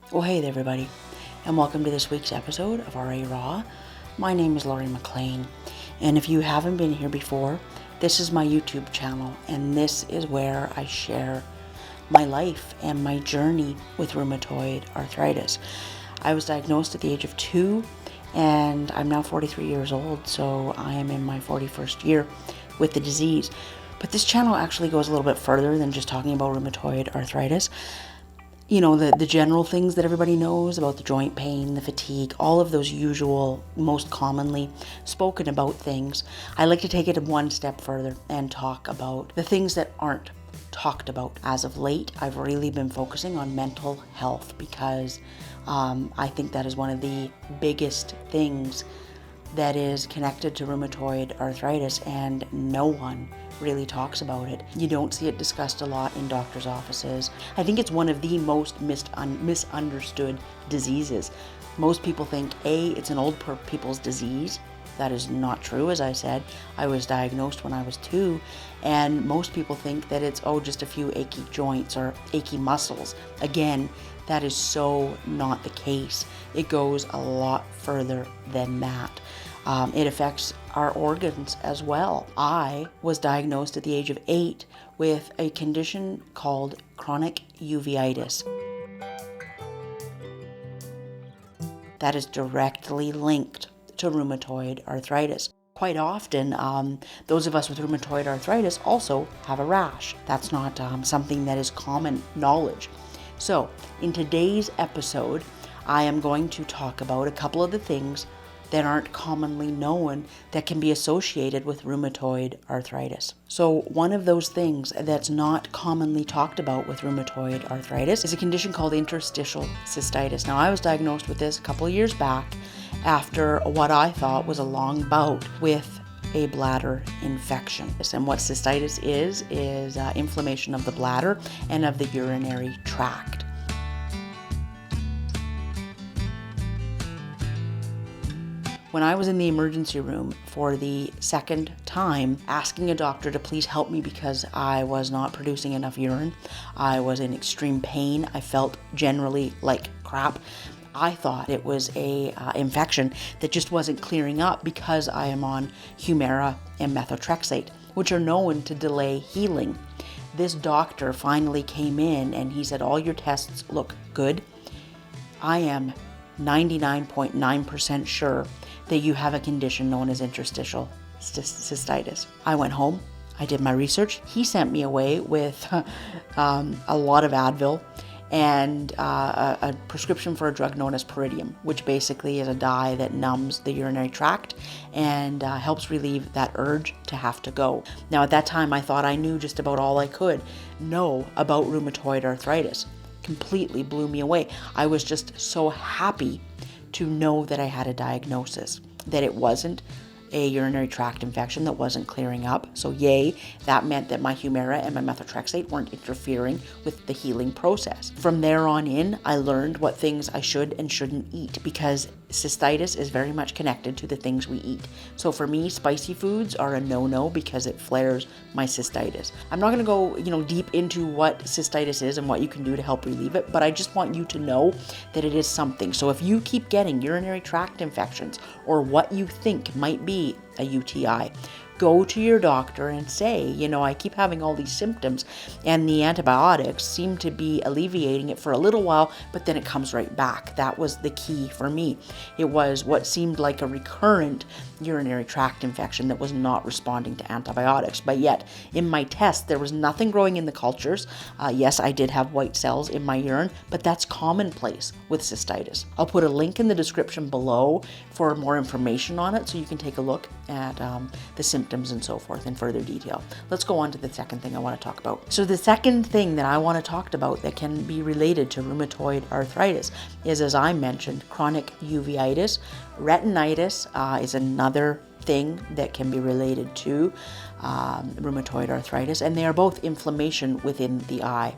Well, hey there, everybody, and welcome to this week's episode of RA Raw. My name is Lori MacLean, and if you haven't been here before, this is my YouTube channel, and this is where I share my life and my journey with rheumatoid arthritis. I was diagnosed at the age of 2, and I'm now 43 years old, so I am in my 41st year with the disease. But this channel actually goes a little bit further than just talking about rheumatoid arthritis. You know, the general things that everybody knows about the joint pain, the fatigue, all of those usual, most commonly spoken about things. I like to take it one step further and talk about the things that aren't talked about. As of late, I've really been focusing on mental health because I think that is one of the biggest things that is connected to rheumatoid arthritis, and no one really talks about it. You don't see it discussed a lot in doctors' offices. I think it's one of the most misunderstood diseases. Most people think, it's an old people's disease. That is not true. As I said, I was diagnosed when I was 2, and most people think that it's, just a few achy joints or achy muscles. Again, that is so not the case. It goes a lot further than that. It affects our organs as well. I was diagnosed at the age of 8 with a condition called chronic uveitis. That is directly linked to rheumatoid arthritis. Quite often, those of us with rheumatoid arthritis also have a rash. That's not something that is common knowledge. So, in today's episode, I am going to talk about a couple of the things that aren't commonly known that can be associated with rheumatoid arthritis. So one of those things that's not commonly talked about with rheumatoid arthritis is a condition called interstitial cystitis. Now, I was diagnosed with this a couple of years back after what I thought was a long bout with a bladder infection. And what cystitis is inflammation of the bladder and of the urinary tract. When I was in the emergency room for the second time, asking a doctor to please help me because I was not producing enough urine, I was in extreme pain, I felt generally like crap. I thought it was a infection that just wasn't clearing up because I am on Humira and methotrexate, which are known to delay healing. This doctor finally came in and he said, all your tests look good. I am 99.9% sure that you have a condition known as interstitial cystitis. I went home, I did my research. He sent me away with a lot of Advil and a prescription for a drug known as Pyridium, which basically is a dye that numbs the urinary tract and helps relieve that urge to have to go. Now, at that time, I thought I knew just about all I could know about rheumatoid arthritis. Completely blew me away. I was just so happy to know that I had a diagnosis, that it wasn't a urinary tract infection that wasn't clearing up. So yay, that meant that my Humira and my methotrexate weren't interfering with the healing process. From there on in, I learned what things I should and shouldn't eat because cystitis is very much connected to the things we eat. So for me, spicy foods are a no-no because it flares my cystitis. I'm not going to go, deep into what cystitis is and what you can do to help relieve it, but I just want you to know that it is something. So if you keep getting urinary tract infections or what you think might be a UTI, go to your doctor and say, I keep having all these symptoms and the antibiotics seem to be alleviating it for a little while, but then it comes right back. That was the key for me. It was what seemed like a recurrent urinary tract infection that was not responding to antibiotics. But yet, in my test, there was nothing growing in the cultures. Yes, I did have white cells in my urine, but that's commonplace with cystitis. I'll put a link in the description below for more information on it so you can take a look at the symptoms and so forth in further detail. Let's go on to the second thing I want to talk about. So the second thing that I want to talk about that can be related to rheumatoid arthritis is, as I mentioned, chronic uveitis. Retinitis is another thing that can be related to rheumatoid arthritis, and they are both inflammation within the eye.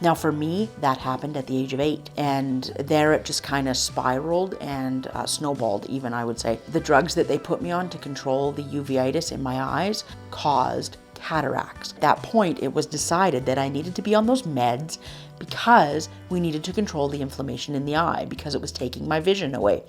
Now for me, that happened at the age of 8, and there it just kind of spiraled and snowballed even, I would say. The drugs that they put me on to control the uveitis in my eyes caused cataracts. At that point, it was decided that I needed to be on those meds because we needed to control the inflammation in the eye because it was taking my vision away.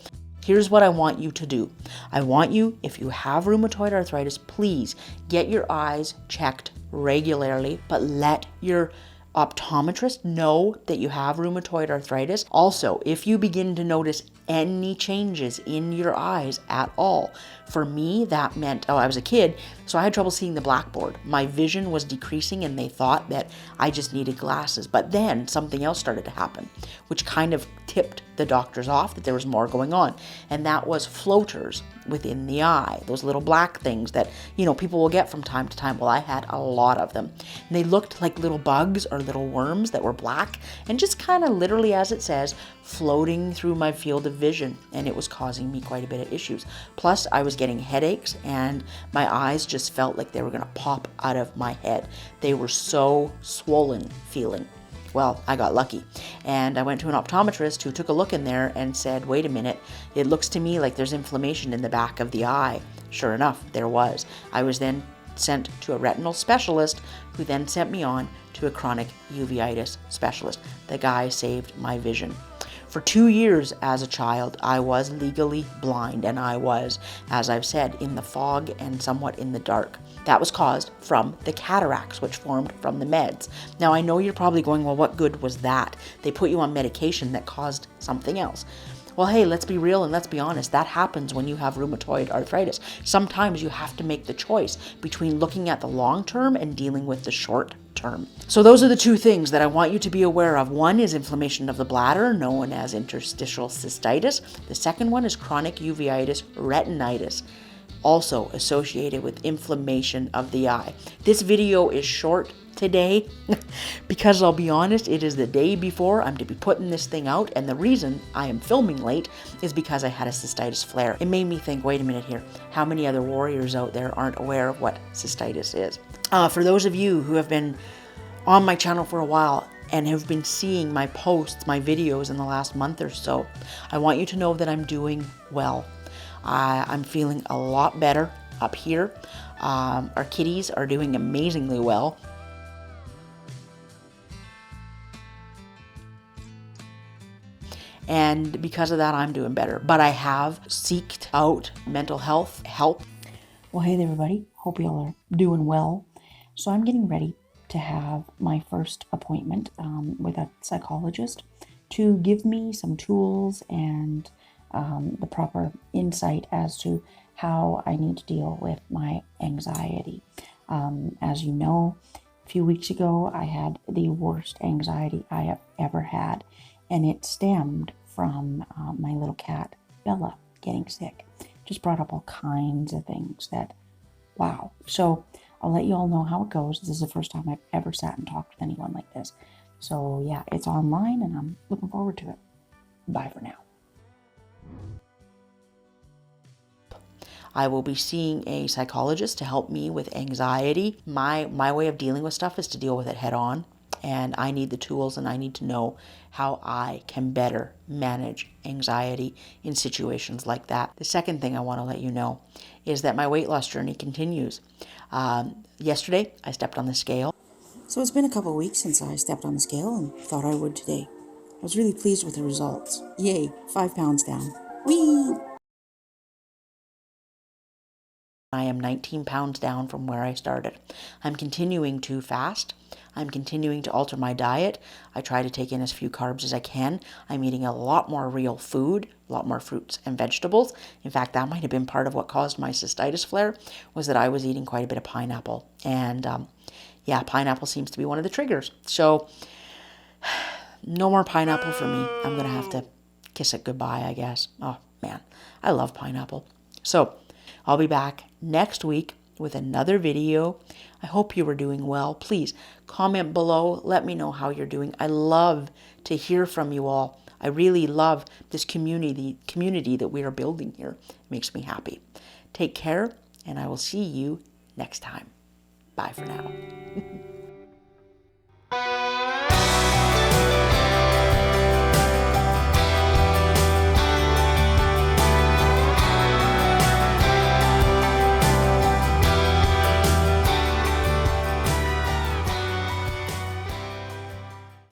Here's what I want you to do. I want you, if you have rheumatoid arthritis, please get your eyes checked regularly, but let your optometrist know that you have rheumatoid arthritis. Also, if you begin to notice any changes in your eyes at all, for me, that meant, I was a kid, so I had trouble seeing the blackboard. My vision was decreasing and they thought that I just needed glasses. But then something else started to happen, which kind of tipped the doctors off that there was more going on. And that was floaters within the eye, those little black things that, people will get from time to time. Well, I had a lot of them. And they looked like little bugs or little worms that were black and just kind of literally, as it says, floating through my field of vision. And it was causing me quite a bit of issues. Plus, I was getting headaches and my eyes just felt like they were going to pop out of my head. They were so swollen feeling. Well, I got lucky and I went to an optometrist who took a look in there and said, wait a minute, it looks to me like there's inflammation in the back of the eye. Sure enough, there was. I was then sent to a retinal specialist who then sent me on to a chronic uveitis specialist. The guy saved my vision. For 2 years as a child, I was legally blind, and I was, as I've said, in the fog and somewhat in the dark. That was caused from the cataracts, which formed from the meds. Now, I know you're probably going, well, what good was that? They put you on medication that caused something else. Well, hey, let's be real and let's be honest. That happens when you have rheumatoid arthritis. Sometimes you have to make the choice between looking at the long term and dealing with the short term. So those are the two things that I want you to be aware of. One is inflammation of the bladder, known as interstitial cystitis. The second one is chronic uveitis retinitis, also associated with inflammation of the eye. This video is short today because I'll be honest, it is the day before I'm to be putting this thing out, and the reason I am filming late is because I had a cystitis flare. It made me think, wait a minute here, how many other warriors out there aren't aware of what cystitis is? For those of you who have been on my channel for a while and have been seeing my posts, my videos in the last month or so, I want you to know that I'm doing well. I'm feeling a lot better up here. Our kitties are doing amazingly well. And because of that, I'm doing better. But I have sought out mental health help. Well, hey there, everybody. Hope you all are doing well. So I'm getting ready to have my first appointment with a psychologist to give me some tools and the proper insight as to how I need to deal with my anxiety. As you know, a few weeks ago, I had the worst anxiety I have ever had. And it stemmed from my little cat, Bella, getting sick. Just brought up all kinds of things that, wow. So I'll let you all know how it goes. This is the first time I've ever sat and talked with anyone like this. So yeah, it's online and I'm looking forward to it. Bye for now. I will be seeing a psychologist to help me with anxiety. My way of dealing with stuff is to deal with it head on. And I need the tools and I need to know how I can better manage anxiety in situations like that. The second thing I want to let you know is that my weight loss journey continues. Yesterday, I stepped on the scale. So it's been a couple of weeks since I stepped on the scale and thought I would today. I was really pleased with the results. Yay, 5 pounds down. Whee! I am 19 pounds down from where I started. I'm continuing to fast. I'm continuing to alter my diet. I try to take in as few carbs as I can. I'm eating a lot more real food, a lot more fruits and vegetables. In fact, that might have been part of what caused my cystitis flare, was that I was eating quite a bit of pineapple. And yeah, pineapple seems to be one of the triggers. So no more pineapple for me. I'm going to have to kiss it goodbye, I guess. Oh, man, I love pineapple. So I'll be back next week with another video. I hope you are doing well. Please comment below. Let me know how you're doing. I love to hear from you all. I really love this community that we are building here. It makes me happy. Take care, and I will see you next time. Bye for now.